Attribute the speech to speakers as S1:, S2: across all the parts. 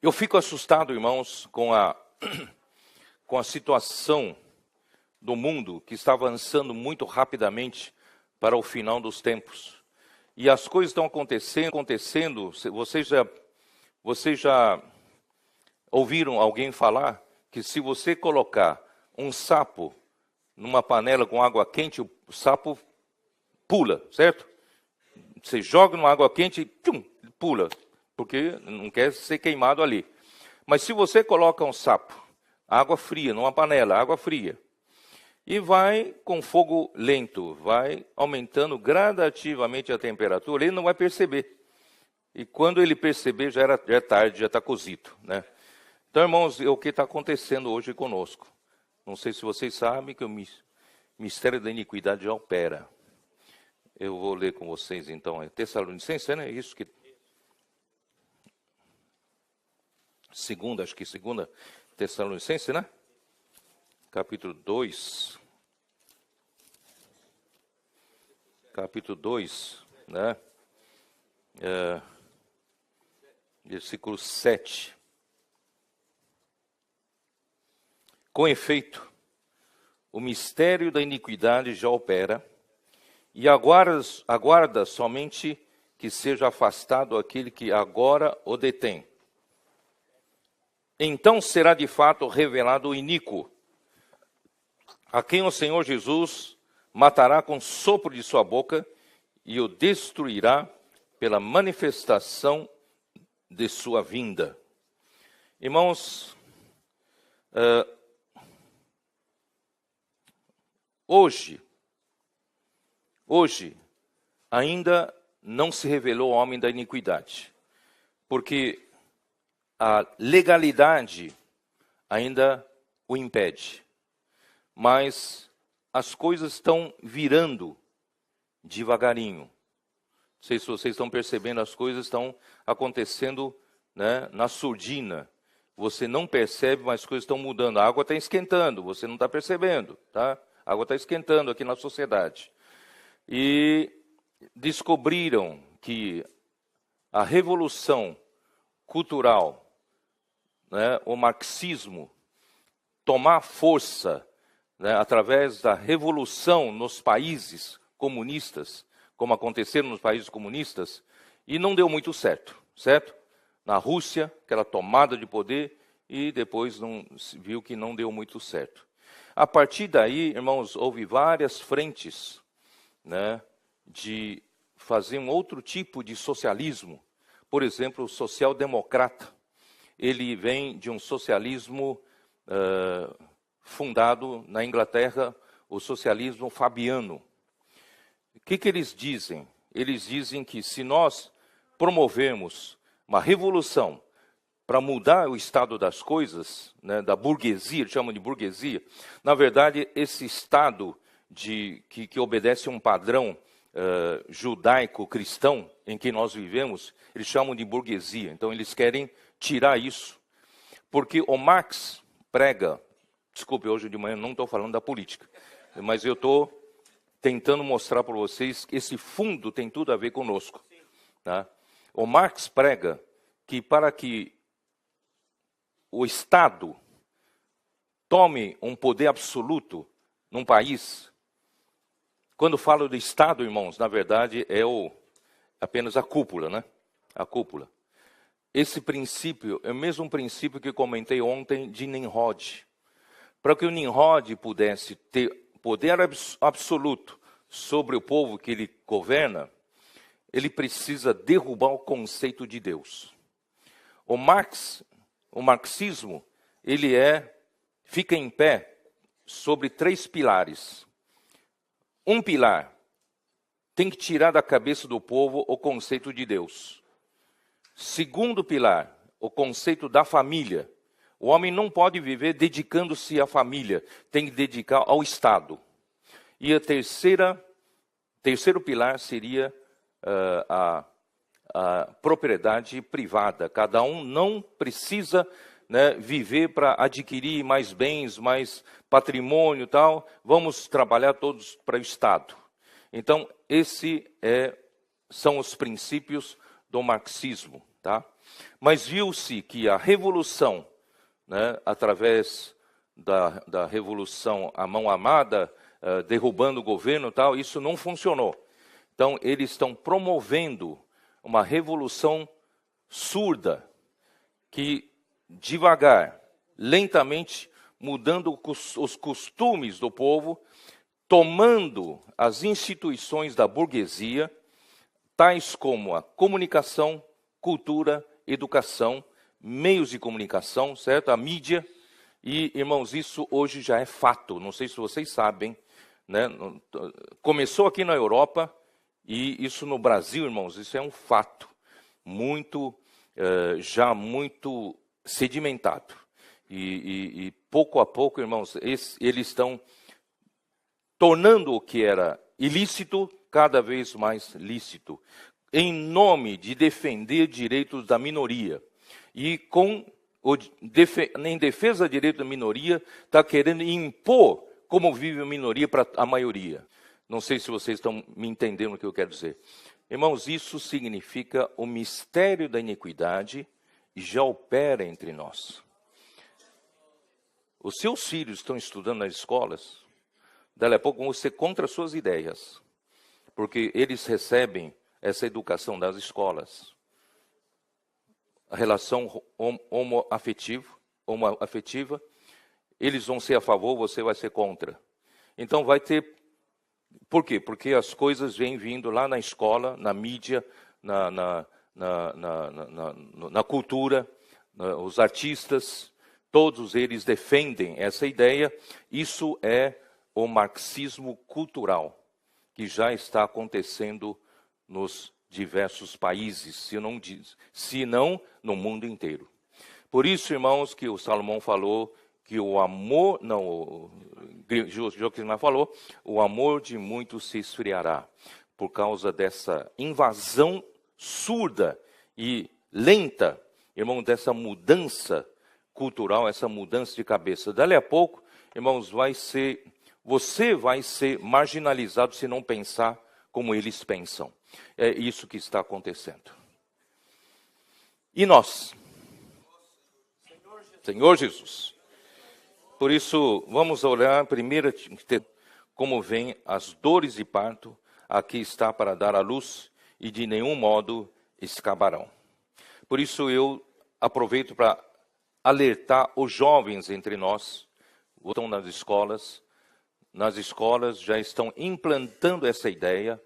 S1: Eu fico assustado, irmãos, com a situação do mundo que está avançando muito rapidamente para o final dos tempos. E as coisas estão acontecendo. Vocês já ouviram alguém falar que se você colocar um sapo numa panela com água quente, o sapo pula, certo? Você joga numa água quente e pula, porque não quer ser queimado ali. Mas se você coloca um sapo, água fria, numa panela, água fria, e vai com fogo lento, vai aumentando gradativamente a temperatura, ele não vai perceber. E quando ele perceber, já é tarde, já está cozido, né? Então, irmãos, é o que está acontecendo hoje conosco. Não sei se vocês sabem que o mistério da iniquidade já opera. Eu vou ler com vocês, então, Tessalonicenses, né? Isso que... Segunda Tessalonicenses, né? Capítulo 2. Capítulo 2, né? Versículo 7. Com efeito, o mistério da iniquidade já opera, e aguarda somente que seja afastado aquele que agora o detém. Então será de fato revelado o iníquo, a quem o Senhor Jesus matará com sopro de sua boca e o destruirá pela manifestação de sua vinda. Irmãos, hoje ainda não se revelou o homem da iniquidade, porque a legalidade ainda o impede. Mas as coisas estão virando devagarinho. Não sei se vocês estão percebendo, as coisas estão acontecendo, né, na surdina. Você não percebe, mas as coisas estão mudando. A água está esquentando, você não está percebendo, tá? A água está esquentando aqui na sociedade. E descobriram que a revolução cultural, né, o marxismo, tomar força, né, através da revolução nos países comunistas, como aconteceram nos países comunistas, e não deu muito certo? Na Rússia, aquela tomada de poder, e depois viu que não deu muito certo. A partir daí, irmãos, houve várias frentes, né, de fazer um outro tipo de socialismo. Por exemplo, o social-democrata. Ele vem de um socialismo fundado na Inglaterra, o socialismo fabiano. O que eles dizem? Eles dizem que se nós promovermos uma revolução para mudar o estado das coisas, né, da burguesia, eles chamam de burguesia, na verdade, esse estado que obedece a um padrão judaico-cristão em que nós vivemos, eles chamam de burguesia. Então, eles querem tirar isso. Porque o Marx prega, desculpe, hoje de manhã não estou falando da política, mas eu estou tentando mostrar para vocês que esse fundo tem tudo a ver conosco. Tá? O Marx prega que para que o Estado tome um poder absoluto num país, quando falo do Estado, irmãos, na verdade é apenas a cúpula, né? A cúpula. Esse princípio é o mesmo princípio que comentei ontem de Nimrod. Para que o Nimrod pudesse ter poder absoluto sobre o povo que ele governa, ele precisa derrubar o conceito de Deus. O marxismo, ele fica em pé sobre 3 pilares. Um pilar tem que tirar da cabeça do povo o conceito de Deus. Segundo pilar, o conceito da família. O homem não pode viver dedicando-se à família, tem que dedicar ao Estado. E a terceiro pilar seria a propriedade privada. Cada um não precisa, né, viver para adquirir mais bens, mais patrimônio e tal. Vamos trabalhar todos para o Estado. Então, são os princípios do marxismo. Tá? Mas viu-se que a revolução, né, através da revolução à mão armada, derrubando o governo e tal, isso não funcionou. Então, eles estão promovendo uma revolução surda, que devagar, lentamente, mudando os costumes do povo, tomando as instituições da burguesia, tais como a comunicação, cultura, educação, meios de comunicação, certo? A mídia. E, irmãos, isso hoje já é fato. Não sei se vocês sabem, né? Começou aqui na Europa e isso no Brasil, irmãos, isso é um fato já muito sedimentado. E pouco a pouco, irmãos, eles estão tornando o que era ilícito cada vez mais lícito, em nome de defender direitos da minoria. E em defesa do direito da minoria, está querendo impor como vive a minoria para a maioria. Não sei se vocês estão me entendendo o que eu quero dizer. Irmãos, isso significa o mistério da iniquidade já opera entre nós. Os seus filhos estão estudando nas escolas, daqui a pouco vão ser contra as suas ideias, porque eles recebem essa educação das escolas. A relação homoafetiva, eles vão ser a favor, você vai ser contra. Então vai ter... Por quê? Porque as coisas vêm vindo lá na escola, na mídia, na cultura, os artistas, todos eles defendem essa ideia. Isso é o marxismo cultural, que já está acontecendo nos diversos países, se não no mundo inteiro. Por isso, irmãos, que o Salomão falou que o amor, o Joaquim falou, o amor de muitos se esfriará, por causa dessa invasão surda e lenta, irmão, dessa mudança cultural, essa mudança de cabeça. Dali a pouco, irmãos, você vai ser marginalizado se não pensar como eles pensam. É isso que está acontecendo. E nós? Senhor Jesus. Por isso, vamos olhar primeiro como vêm as dores de parto, aqui está para dar à luz, e de nenhum modo escaparão. Por isso eu aproveito para alertar os jovens entre nós, que estão nas escolas já estão implantando essa ideia,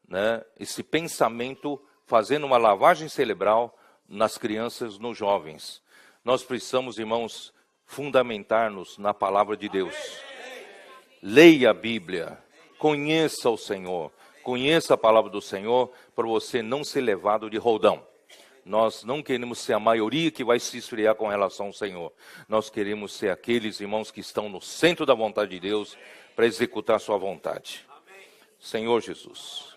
S1: né, esse pensamento, fazendo uma lavagem cerebral nas crianças, nos jovens. Nós precisamos, irmãos, fundamentar-nos na palavra de Deus. Leia a Bíblia, conheça o Senhor, conheça a palavra do Senhor, para você não ser levado de roldão. Nós não queremos ser a maioria que vai se esfriar com relação ao Senhor. Nós queremos ser aqueles irmãos que estão no centro da vontade de Deus, para executar a sua vontade. Senhor Jesus.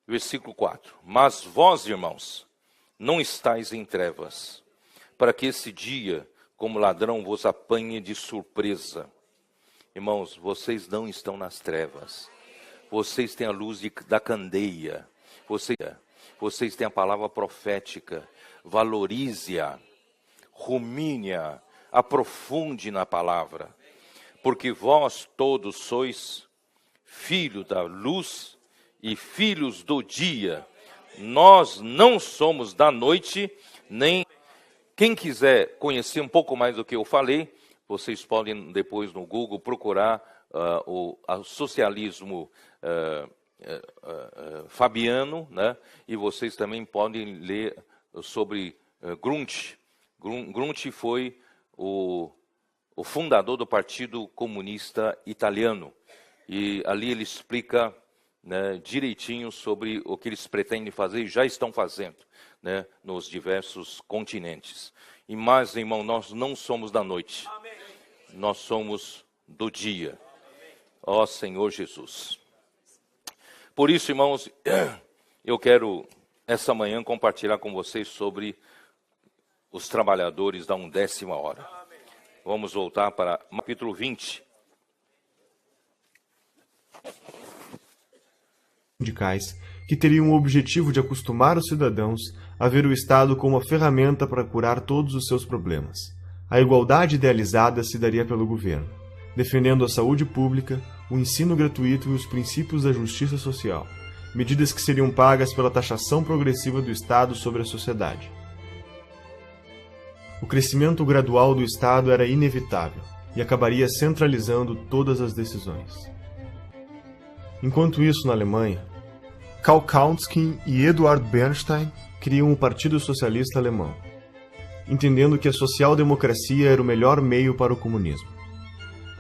S1: Versículo 4. Mas vós, irmãos, não estáis em trevas, para que esse dia, como ladrão, vos apanhe de surpresa. Irmãos, vocês não estão nas trevas. Vocês têm a luz da candeia. Vocês têm a palavra profética. Valorize-a, rumine-a, aprofunde na palavra. Porque vós todos sois filhos da luz e filhos do dia. Nós não somos da noite, nem... Quem quiser conhecer um pouco mais do que eu falei, vocês podem depois no Google procurar o socialismo fabiano, né? E vocês também podem ler sobre Gramsci. Gramsci foi o fundador do Partido Comunista Italiano. E ali ele explica, né, direitinho sobre o que eles pretendem fazer e já estão fazendo, né, nos diversos continentes. E mais, irmão, nós não somos da noite. Amém. Nós somos do dia. Ó Senhor Jesus. Por isso, irmãos, eu quero essa manhã compartilhar com vocês sobre os trabalhadores da 1ª hora. Vamos voltar para capítulo 20.
S2: Que teriam o objetivo de acostumar os cidadãos a ver o Estado como uma ferramenta para curar todos os seus problemas. A igualdade idealizada se daria pelo governo, defendendo a saúde pública, o ensino gratuito e os princípios da justiça social, medidas que seriam pagas pela taxação progressiva do Estado sobre a sociedade. O crescimento gradual do Estado era inevitável e acabaria centralizando todas as decisões. Enquanto isso, na Alemanha, Karl Kautsky e Eduard Bernstein criam o Partido Socialista Alemão, entendendo que a social-democracia era o melhor meio para o comunismo.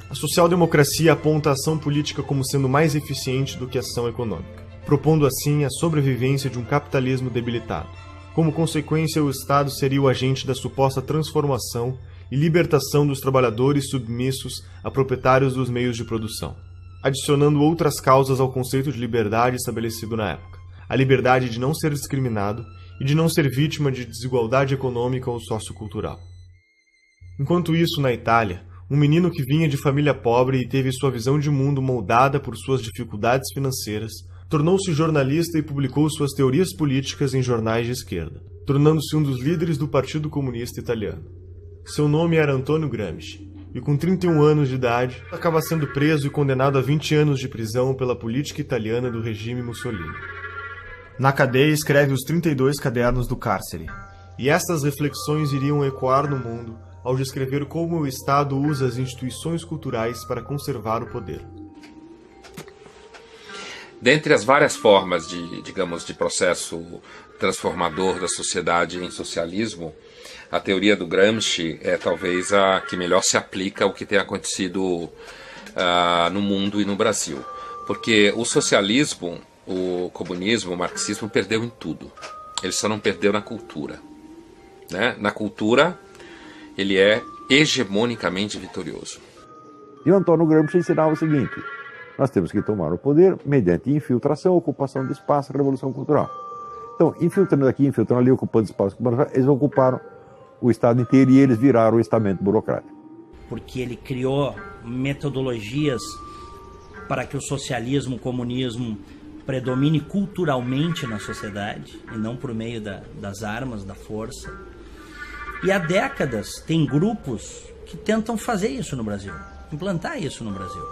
S2: A social-democracia aponta a ação política como sendo mais eficiente do que a ação econômica, propondo assim a sobrevivência de um capitalismo debilitado. Como consequência, o Estado seria o agente da suposta transformação e libertação dos trabalhadores submissos a proprietários dos meios de produção, adicionando outras causas ao conceito de liberdade estabelecido na época: a liberdade de não ser discriminado e de não ser vítima de desigualdade econômica ou sociocultural. Enquanto isso, na Itália, um menino que vinha de família pobre e teve sua visão de mundo moldada por suas dificuldades financeiras, tornou-se jornalista e publicou suas teorias políticas em jornais de esquerda, tornando-se um dos líderes do Partido Comunista Italiano. Seu nome era Antonio Gramsci, e com 31 anos de idade, acaba sendo preso e condenado a 20 anos de prisão pela política italiana do regime Mussolini. Na cadeia escreve os 32 cadernos do cárcere, e estas reflexões iriam ecoar no mundo ao descrever como o Estado usa as instituições culturais para conservar o poder.
S3: Dentre as várias formas de processo transformador da sociedade em socialismo, a teoria do Gramsci é talvez a que melhor se aplica ao que tem acontecido no mundo e no Brasil. Porque o socialismo, o comunismo, o marxismo perdeu em tudo. Ele só não perdeu na cultura, né? Na cultura, ele é hegemonicamente vitorioso.
S4: E o Antônio Gramsci ensinava o seguinte: nós temos que tomar o poder mediante infiltração, ocupação de espaço, revolução cultural. Então, infiltrando aqui, infiltrando ali, ocupando espaço, eles ocuparam o Estado inteiro e eles viraram o estamento burocrático.
S5: Porque ele criou metodologias para que o socialismo, o comunismo predomine culturalmente na sociedade e não por meio das armas, da força. E há décadas tem grupos que tentam fazer isso no Brasil, implantar isso no Brasil.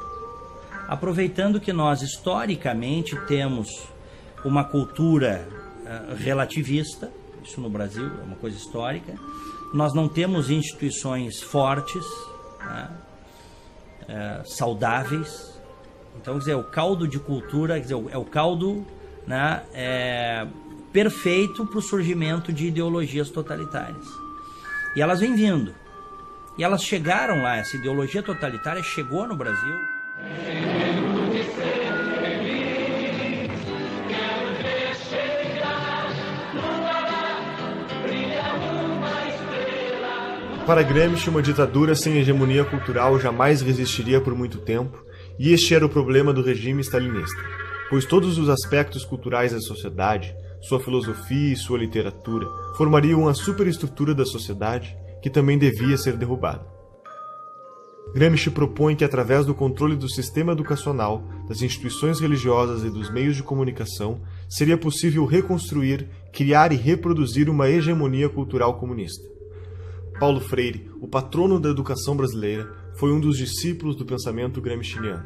S5: Aproveitando que nós historicamente temos uma cultura relativista, isso no Brasil é uma coisa histórica, nós não temos instituições fortes, né, saudáveis. Então, quer dizer, o caldo de cultura, quer dizer, é o caldo, né, perfeito para o surgimento de ideologias totalitárias. E elas vêm vindo. E elas chegaram lá, essa ideologia totalitária chegou no Brasil.
S2: Para Gramsci, uma ditadura sem hegemonia cultural jamais resistiria por muito tempo, e este era o problema do regime stalinista, pois todos os aspectos culturais da sociedade, sua filosofia e sua literatura, formariam a superestrutura da sociedade que também devia ser derrubada. Gramsci propõe que, através do controle do sistema educacional, das instituições religiosas e dos meios de comunicação, seria possível reconstruir, criar e reproduzir uma hegemonia cultural comunista. Paulo Freire, o patrono da educação brasileira, foi um dos discípulos do pensamento gramsciano.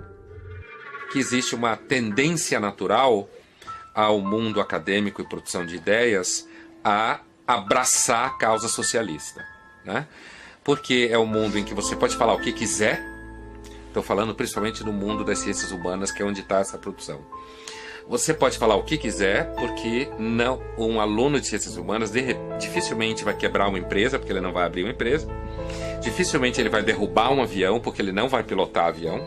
S3: Que existe uma tendência natural ao mundo acadêmico e produção de ideias a abraçar a causa socialista, né? Porque é um mundo em que você pode falar o que quiser. Estou falando principalmente no mundo das ciências humanas, que é onde está essa produção. Você pode falar o que quiser, porque não, um aluno de ciências humanas dificilmente vai quebrar uma empresa, porque ele não vai abrir uma empresa. Dificilmente ele vai derrubar um avião, porque ele não vai pilotar avião.